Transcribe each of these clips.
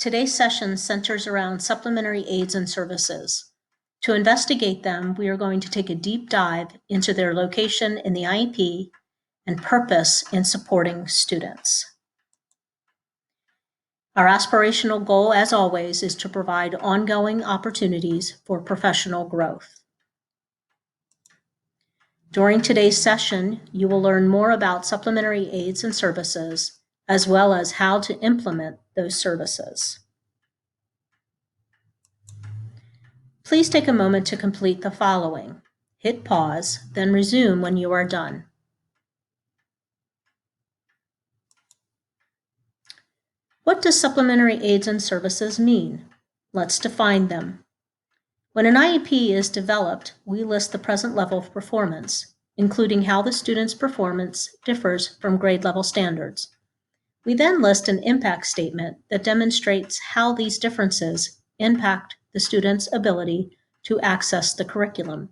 Today's session centers around supplementary aids and services. To investigate them, we are going to take a deep dive into their location in the IEP and purpose in supporting students. Our aspirational goal, as always, is to provide ongoing opportunities for professional growth. During today's session, you will learn more about supplementary aids and services, as well as how to implement those services. Please take a moment to complete the following. Hit pause, then resume when you are done. What does supplementary aids and services mean? Let's define them. When an IEP is developed, we list the present level of performance, including how the student's performance differs from grade level standards. We then list an impact statement that demonstrates how these differences impact the student's ability to access the curriculum.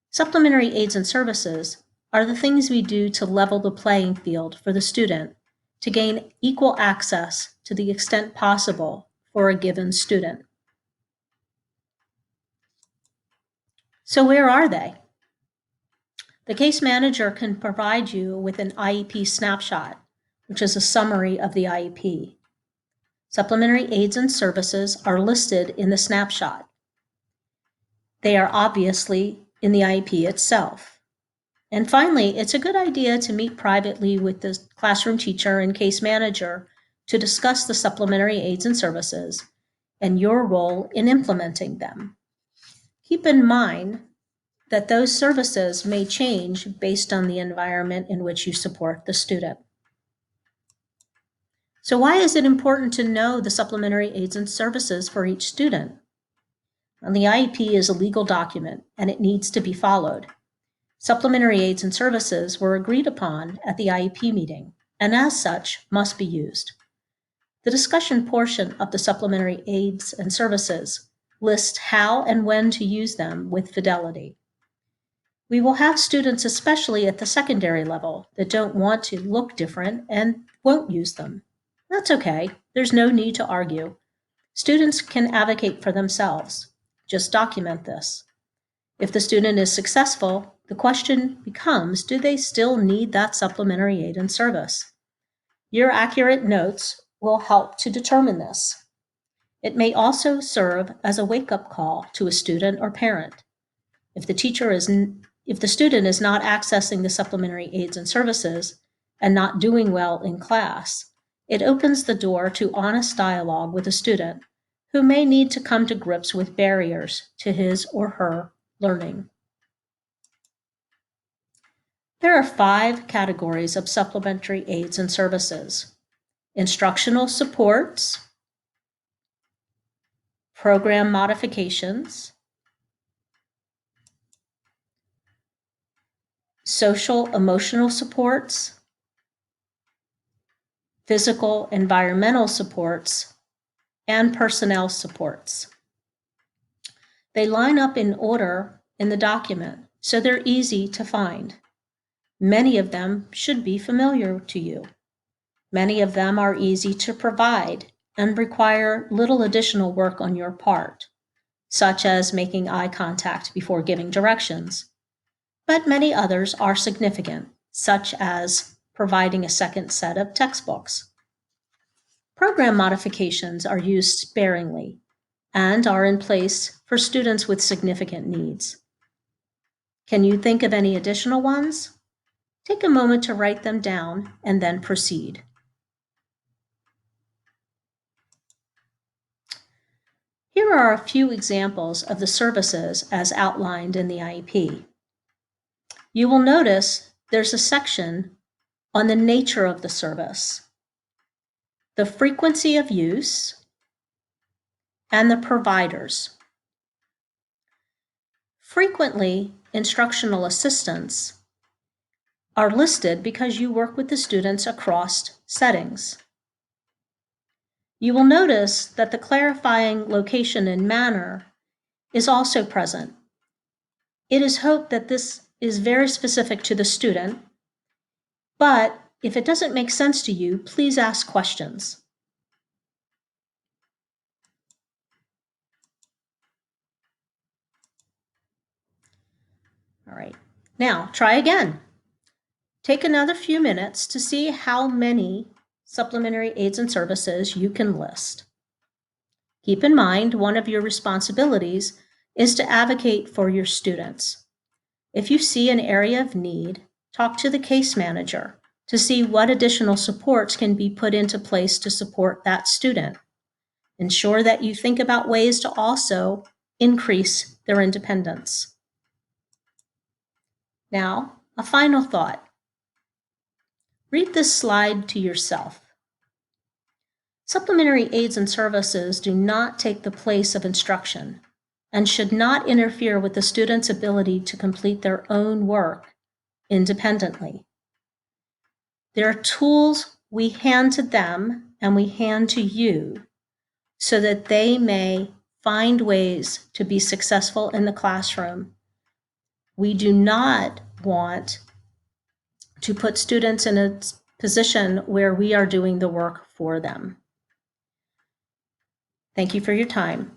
Supplementary aids and services are the things we do to level the playing field for the student to gain equal access to the extent possible for a given student. So where are they? The case manager can provide you with an IEP snapshot, which is a summary of the IEP. Supplementary aids and services are listed in the snapshot. They are obviously in the IEP itself. And finally, it's a good idea to meet privately with the classroom teacher and case manager to discuss the supplementary aids and services and your role in implementing them. Keep in mind that those services may change based on the environment in which you support the student. So why is it important to know the supplementary aids and services for each student? Well, the IEP is a legal document and it needs to be followed. Supplementary aids and services were agreed upon at the IEP meeting and as such must be used. The discussion portion of the supplementary aids and services lists how and when to use them with fidelity. We will have students, especially at the secondary level, that don't want to look different and won't use them. That's okay. There's no need to argue. Students can advocate for themselves. Just document this. If the student is successful, the question becomes, do they still need that supplementary aid and service? Your accurate notes will help to determine this. It may also serve as a wake-up call to a student or parent. If the student is not accessing the supplementary aids and services and not doing well in class, it opens the door to honest dialogue with a student who may need to come to grips with barriers to his or her learning. There are 5 categories of supplementary aids and services: instructional supports, program modifications, social emotional supports, physical environmental supports, and personnel supports. They line up in order in the document, so they're easy to find. Many of them should be familiar to you. Many of them are easy to provide and require little additional work on your part, such as making eye contact before giving directions. But many others are significant, such as providing a second set of textbooks. Program modifications are used sparingly and are in place for students with significant needs. Can you think of any additional ones? Take a moment to write them down and then proceed. Here are a few examples of the services as outlined in the IEP. You will notice there's a section on the nature of the service, the frequency of use, and the providers. Frequently, instructional assistants are listed because you work with the students across settings. You will notice that the clarifying location and manner is also present. It is hoped that this is very specific to the student, but if it doesn't make sense to you, please ask questions. All right, now try again. Take another few minutes to see how many supplementary aids and services you can list. Keep in mind, one of your responsibilities is to advocate for your students. If you see an area of need, talk to the case manager to see what additional supports can be put into place to support that student. Ensure that you think about ways to also increase their independence. Now, a final thought. Read this slide to yourself. Supplementary aids and services do not take the place of instruction and should not interfere with the student's ability to complete their own work independently. They're tools we hand to them and we hand to you so that they may find ways to be successful in the classroom. We do not want to put students in a position where we are doing the work for them. Thank you for your time.